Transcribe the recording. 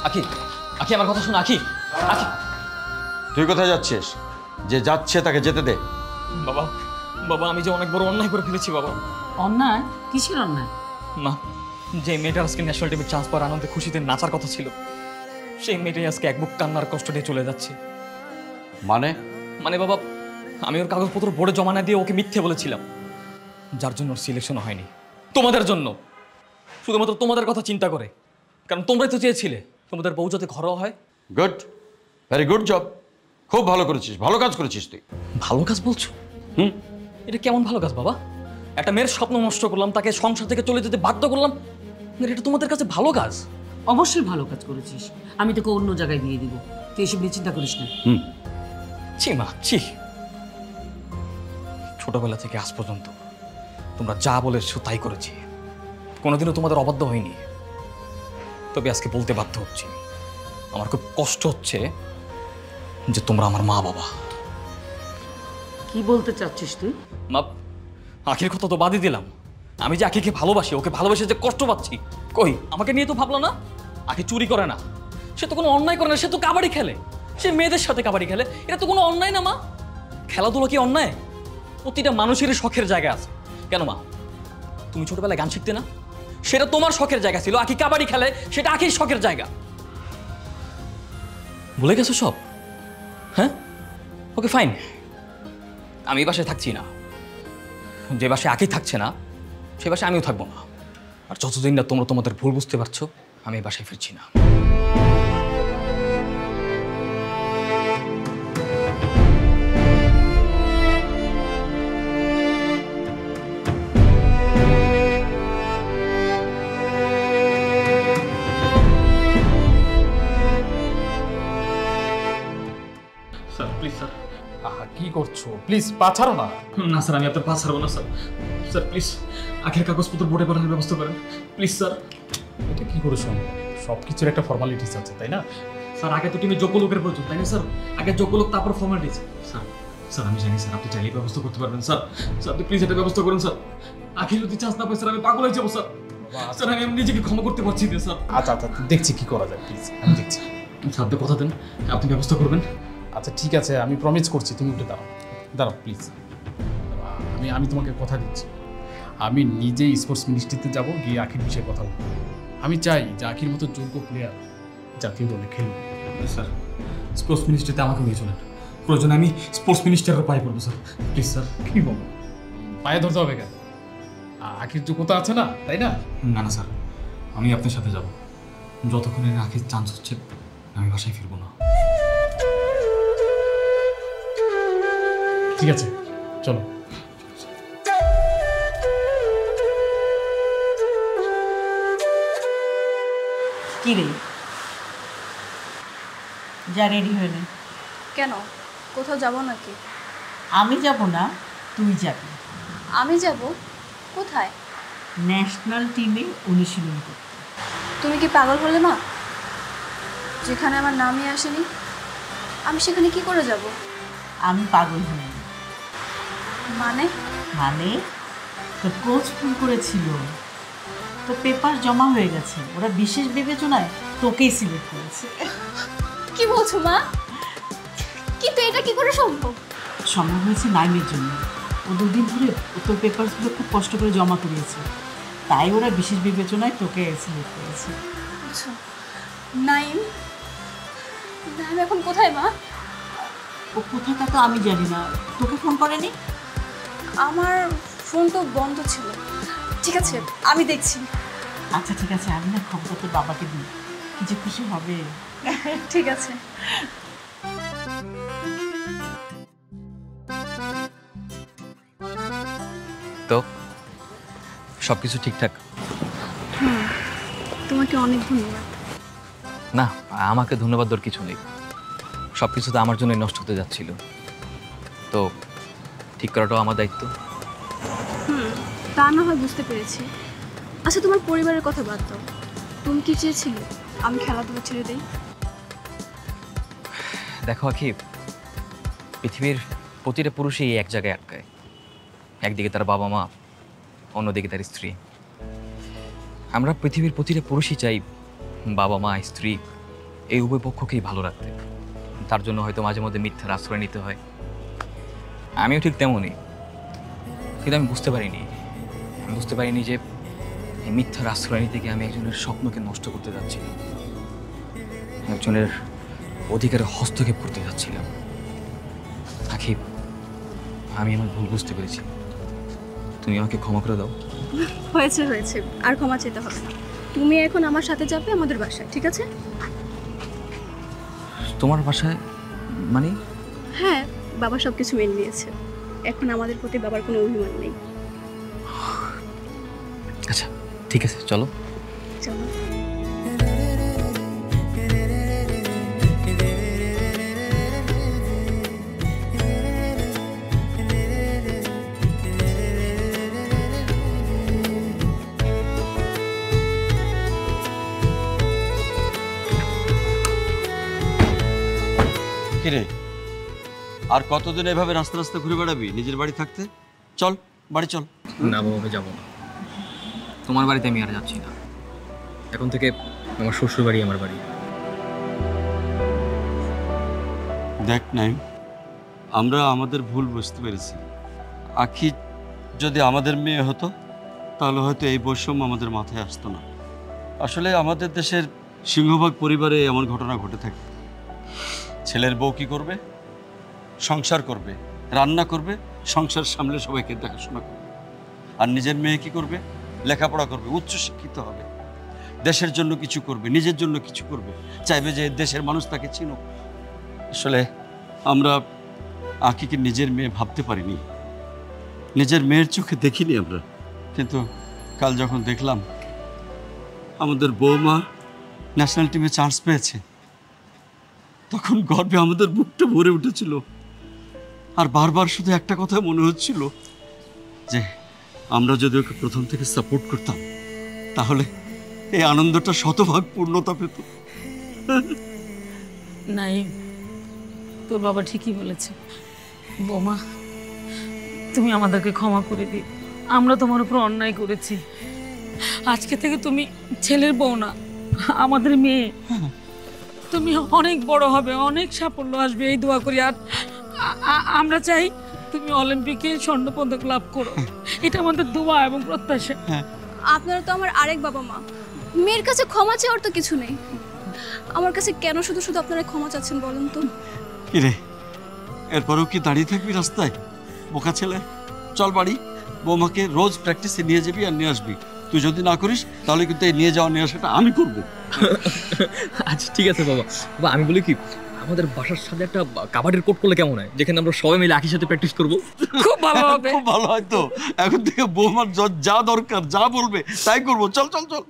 আখি, আখি আমার কথা শোনো। আখি, আখি তুই কোথায় যাচ্ছিস? যে যাচ্ছে তাকে যেতে দে। বাবা, বাবা আমি যে অনেক বড় অন্যায় করে ফেলেছি বাবা। অন্যায়? কিসের অন্যায়? মা, যে মেয়েটার আজকে ন্যাশনাল টিমের চান্স পাওয়ার আনন্দে খুশিতে নাচার কথা ছিল, সেই মেয়েটাই আজকে এক বুক কান্নার কষ্ট নিয়ে চলে যাচ্ছে। মানে? মানে বাবা, আমি ওর কাগজপত্র বোর্ডে জমা না দিয়ে ওকে মিথ্যে বলেছিলাম, যার জন্য ওর সিলেকশন হয়নি। তোমাদের জন্য, শুধুমাত্র তোমাদের কথা চিন্তা করে। কারণ তোমরাই তো চেয়েছিলে তোমাদের বউ যাতে ঘরোয়া হয়। Good, very good job. খুব ভালো করেছিস, ভালো কাজ করেছিস তুই। ভালো কাজ বলছো? এটা কেমন ভালো কাজ বাবা? একটা মেয়ের স্বপ্ন নষ্ট করলাম, তাকে সংসার থেকে চলে যেতে বাধ্য করলাম, এটা তোমাদের কাছে ভালো কাজ? অবশ্যই ভালো কাজ করেছিস। আমি তোকে অন্য জায়গায় দিয়ে দিব, তুই এসব নিয়ে চিন্তা করিস না। ছি মা, ছি। ছোটবেলা থেকে আজ পর্যন্ত তোমরা যা বলেছো তাই করেছি, কোনোদিনও তোমাদের অবাধ্য হয়নি। তবে আজকে বলতে বাধ্য হচ্ছি, আমার খুব কষ্ট হচ্ছে যে তোমরা আমার মা বাবা। কি বলতে চাচ্ছিস তুই? মা, আখির কথা তো বাদই দিলাম, আমি যে আখিকে ভালোবাসি, ওকে ভালোবেসে যে কষ্ট পাচ্ছি, কই আমাকে নিয়ে তো ভাবলো না? আখি চুরি করে না, সে তো কোনো অন্যায় করে না, সে তো কাবাডি খেলে, সে মেয়েদের সাথে কাবাডি খেলে। এটা তো কোনো অন্যায় না মা। খেলাধুলো কি অন্যায়? প্রতিটা মানুষেরই শখের জায়গা আছে। কেন মা, তুমি ছোটবেলায় গান শিখতে না? সেটা তোমার শখের জায়গা ছিল। আখি কাবাডি খেলে, সেটা আখির শখের জায়গা। ভুলে গেছো সব? হ্যাঁ, ওকে ফাইন, আমি এই বাসায় থাকছি না। যে বাসায় আখি থাকছে না, সে বাসায় আমিও থাকবো না। আর যতদিন না তোমরা তোমাদের ভুল বুঝতে পারছো, আমি এই বাসায় ফিরছি না। Sir please sir. আহা কি করছো? প্লিজ পা ছাড়ো না। না স্যার, আমি আপনার পা ছাড়বো না স্যার। স্যার প্লিজ আখের কাগজপত্র বোর্ডে পাঠানোর ব্যবস্থা করেন প্লিজ স্যার। এটা কি করে শোনো? সব কিছুর একটা ফর্মালিটিস আছে, তাই না? স্যার আগে তো টিমে যোগ্য লোকের প্রয়োজন, তাই না স্যার? আগে যোগ্য লোক, তারপর ফর্মালিটিস। স্যার, স্যার আমি জানি স্যার, আপনি চাইলে ব্যবস্থা করতে পারবেন স্যার। স্যার আপনি প্লিজ এটা ব্যবস্থা করুন স্যার। আখি যদি চান্স না পাই স্যার, আমি পাগল হয়ে যাবো স্যার। স্যার আমি নিজেকে ক্ষমা করতে পারছি না স্যার। আচ্ছা আচ্ছা দেখছি কি করা যায়, প্লিজ আমি দেখছি। স্যার আপনি কথা দেন, আপনি ব্যবস্থা করবেন। আচ্ছা ঠিক আছে, আমি প্রমিস করছি, তুমি উঠে দাঁড়াও, দাঁড়াও প্লিজ। আমি তোমাকে কথা দিচ্ছি, আমি নিজেই স্পোর্টস মিনিস্ট্রিতে যাব, গিয়ে আখির বিষয়ে কথা বলবো। আমি চাই যে আখির মতো যোগ্য প্লেয়ার জাতীয় দলে খেলুক। স্যার স্পোর্টস মিনিস্ট্রিতে আমাকে নিয়ে চলেন, প্রয়োজনে আমি স্পোর্টস মিনিস্টারের পায়ে পড়বো স্যার, প্লিজ স্যার। কি বলো, পায়ে ধরতে হবে কেন? আখির যোগ্যতা আছে না, তাই না? না না স্যার, আমি আপনার সাথে যাব। যতক্ষণ এর আখির চান্স হচ্ছে, আমি বাসায় ফিরবো না। ঠিক আছে চলো। কি রে, যা রেডি হয়ে নে। কেন, কোথাও যাব নাকি? আমি যাব না, তুই যাবি। আমি যাব? কোথায়? ন্যাশনাল টিমে অনুশীলন করতে। তুমি কি পাগল হলে মা? যেখানে আমার নামই আসেনি, আমি সেখানে কি করে যাব? আমি পাগল হইনি। মানে? মানে তোর কোচ ফোন করেছিল, তোর পেপার জমা হয়ে গেছে, ওরা বিশেষ বিবেচনায় তোকেই সিলেক্ট করেছে। কি বলছো মা? কিন্তু এটা কি করে সম্ভব? সম্ভব হয়েছে নাইমের জন্য। ও দুদিন ধরে তোর পেপারসগুলো খুব কষ্ট করে জমা করিয়েছে, তাই ওরা বিশেষ বিবেচনায় তোকে সিলেক্ট করেছে। আচ্ছা, নাইম, নাইম এখন কোথায় মা? ও কোথায় তা তো আমি জানি না। তোকে ফোন করেনি? আমার ফোন তো বন্ধ ছিল। ঠিক আছে, আমি দেখছি। আচ্ছা ঠিক আছে, আমি না খবরটা তোর বাবাকে দিই, কি যে খুশি হবে। ঠিক আছে। তো সব কিছু ঠিকঠাক? তোমাকে অনেক ধন্যবাদ। না, আমাকে ধন্যবাদ দেওয়ার কিছু নেই। সব কিছু তো আমার জন্যই নষ্ট হতে যাচ্ছিল, তো ঠিক করাটাও আমার দায়িত্ব। তা না হয় বুঝতে পেরেছি। আচ্ছা, তোমার পরিবারের কথা বাদ দাও, তুমি কি চেয়েছিলে আমি খেলাধুলা ছেড়ে দেই? দেখো আখি, পৃথিবীর প্রতিটা পুরুষই এক জায়গায় আটকায়। একদিকে তার বাবা মা, অন্যদিকে তার স্ত্রী। আমরা পৃথিবীর প্রতিটা পুরুষই চাই বাবা মা, স্ত্রী এই উভয় পক্ষকেই ভালো রাখতে। তার জন্য হয়তো মাঝে মধ্যে মিথ্যার আশ্রয় নিতে হয়। আমিও ঠিক তেমনই, কিন্তু আমি বুঝতে পারিনি যে এই মিথ্যার আশ্রয় নিতে গিয়ে আমি একজনের স্বপ্নকে নষ্ট করতে যাচ্ছিলাম, একজনের অধিকারে হস্তক্ষেপ করতে যাচ্ছিলাম। আখি, আমি আমার ভুল বুঝতে পেরেছি, তুমি আমাকে ক্ষমা করে দাও। হয়েছে, আর ক্ষমা চেতে হবে না। তুমি এখন আমার সাথে যাবে আমাদের বাসায়, ঠিক আছে? তোমার বাসায় মানে? হ্যাঁ, বাবা সব কিছু মেনে নিয়েছে। এখন আমাদের প্রতি বাবার কোনো অভিমান নেই। আচ্ছা ঠিক আছে, চলো। চলো। কিরে, আর কতদিন এভাবে রাস্তা রাস্তা ঘুরে বেড়াবি নিজের বাড়ি থাকতে? চল বাড়ি চল। না বাবা, যাবো না, তোমার বাড়িতে আমি আর যাচ্ছি না। এখন থেকে আমার শ্বশুর বাড়ি আমার বাড়ি। দেখ নাইম, আমরা আমাদের ভুল বুঝতে পেরেছি। আখি যদি আমাদের মেয়ে হতো তাহলে হয়তো এই বৈষম্য আমাদের মাথায় আসতো না। আসলে আমাদের দেশের সিংহভাগ পরিবারে এমন ঘটনা ঘটে থাকে। ছেলের বউ কি করবে? সংসার করবে, রান্না করবে, সংসার সামলে সবাইকে দেখাশোনা করবে। আর নিজের মেয়ে কি করবে? লেখাপড়া করবে, উচ্চশিক্ষিত হবে, দেশের জন্য কিছু করবে, নিজের জন্য কিছু করবে, চাইবে যে দেশের মানুষ তাকে চিনুক। আসলে আমরা আঁকিকে নিজের মেয়ে ভাবতে পারিনি, নিজের মেয়ের চোখে দেখিনি আমরা। কিন্তু কাল যখন দেখলাম আমাদের বৌমা ন্যাশনাল টিমে চান্স পেয়েছে, তখন গর্বে আমাদের বুকটা ভরে উঠেছিল। আর বারবার শুধু একটা কথা মনে হচ্ছিল যে আমরা যদি ওকে প্রথম থেকে সাপোর্ট করতাম তাহলে এই আনন্দটা শতভাগ পূর্ণতা পেত। নাই, তোর বাবা ঠিকই বলেছে। বৌমা, তুমি আমাদেরকে ক্ষমা করে দিও। আমরা তোমার উপর অন্যায় করেছি। আজকে থেকে তুমি ছেলের বউ না, আমাদের মেয়ে। তুমি অনেক বড় হবে, অনেক সাফল্য আসবে এই দোয়া করি। আর আমরা চাই তুমি অলিম্পিকে স্বর্ণপদক লাভ করো, এটা আমাদের দোয়া এবং প্রত্যাশা। আপনারা তো আমার আরেক বাবা মা। মেয়ের কাছে ক্ষমা চাওয়ার তো কিছু নেই। আমার কাছে কেন শুধু শুধু আপনারা ক্ষমা চাচ্ছেন বলেন তো? কিরে, এরপরেও কি দাঁড়িয়ে থাকবি রাস্তায়? বোকা ছেলে, চল বাড়ি। বৌমাকে রোজ প্র্যাকটিসে নিয়ে যাবি আর নিয়ে আসবি। তুই যদি না করিস তাহলে কিন্তু এই নিয়ে যাওয়া নিয়ে আসাটা আমি করবো। আচ্ছা ঠিক আছে বাবা। বাবা আমি বলি কি, আমাদের বাসার সাথে একটা কাবাডির কোর্ট করলে কেমন হয়, যেখানে আমরা সবাই মিলে একই সাথে প্র্যাকটিস করবো? খুব ভালো হবে। খুব ভালো হয় তো। এখন থেকে বৌমার যা দরকার, যা বলবে তাই করবো। চল চল চল।